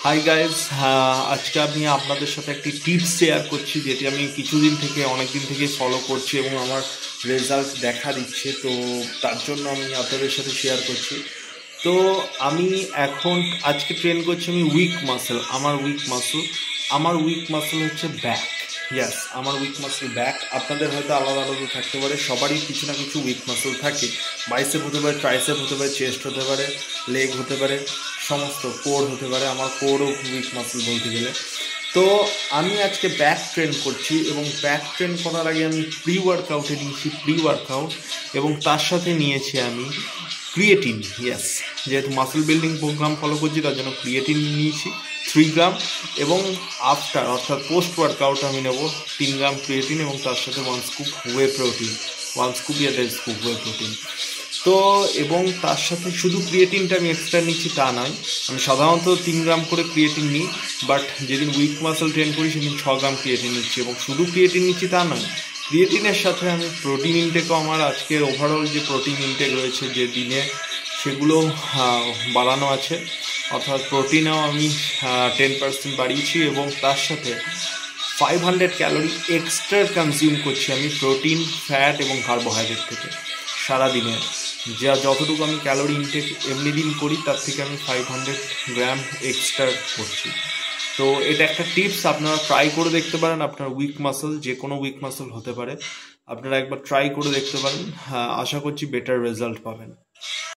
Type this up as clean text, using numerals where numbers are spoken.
Hi guys, আজকে আমি আপনাদের সাথে একটি টিপস শেয়ার করছি যেটি আমি কিছুদিন থেকে অনেকদিন থেকে ফলো করছি এবং আমার রেজাল্ট দেখা দিচ্ছে। তো তার জন্য আমি আপনাদের সাথে শেয়ার করছি। তো আমি এখন আজকে ট্রেন করছি আমি আমার উইক মাসল হচ্ছে ব্যাক। ইয়াস, আমার উইক মাসল ব্যাক। আপনাদের হয়তো আলাদা আলাদা থাকতে পারে, সবারই কিছু না কিছু উইক মাসল থাকে। বাইসেপ হতে পারে, ট্রাইসেপ হতে পারে, চেস্ট হতে পারে, লেগ হতে পারে, সমস্ত কোর হতে পারে। আমার কোরও উইক মাসল বলতে গেলে। তো আমি আজকে ব্যাক ট্রেন করছি এবং ব্যাক ট্রেন করার আগে আমি প্রি ওয়ার্কআউট এবং তার সাথে নিয়েছি আমি ক্রিয়েটিন। ইয়েস, যেহেতু মাসল বিল্ডিং প্রোগ্রাম ফলো করছি তার জন্য ক্রিয়েটিন নিয়েছি 3 গ্রাম, এবং আফটার অর্থাৎ পোস্ট ওয়ার্কআউট আমি নেব 3 গ্রাম ক্রিয়েটিন এবং তার সাথে 1 স্কুপ ওয়ে প্রোটিন, 1 স্কুপ ইয়া 1.5 স্কুপ ওয়ে প্রোটিন। তো এবং তার সাথে শুধু ক্রিয়েটিনটা আমি এক্সট্রা নিচ্ছি তা নয়, আমি সাধারণত 3 গ্রাম করে ক্রিয়েটিন নিই, বাট যেদিন উইক মাসল ট্রেন করি সেদিন 6 গ্রাম ক্রিয়েটিন নিচ্ছি। এবং শুধু ক্রিয়েটিন নিচ্ছি তা নয়, ক্রিয়েটিনের সাথে আমি প্রোটিন ইনটেকও, আমার আজকের ওভারঅল যে প্রোটিন ইনটেক রয়েছে যে দিনে, সেগুলো বাড়ানো আছে। অর্থাৎ প্রোটিনেও আমি 10% বাড়িয়েছি এবং তার সাথে 500 ক্যালোরি এক্সট্রা কনজিউম করছি আমি প্রোটিন, ফ্যাট এবং কার্বোহাইড্রেট থেকে সারাদিনে। যতটুকু আমি ক্যালোরি ইনটেক এমনি দিন করি তার থেকে আমি 500 গ্রাম এক্সট্রা করছি। তো এটা একটা টিপস, আপনারা ট্রাই করে দেখতে পারেন। আপনার উইক মাসল, যে কোনো উইক মাসল হতে পারে, আপনারা একবার ট্রাই করে দেখতে পারেন। আশা করছি বেটার রেজাল্ট পাবেন।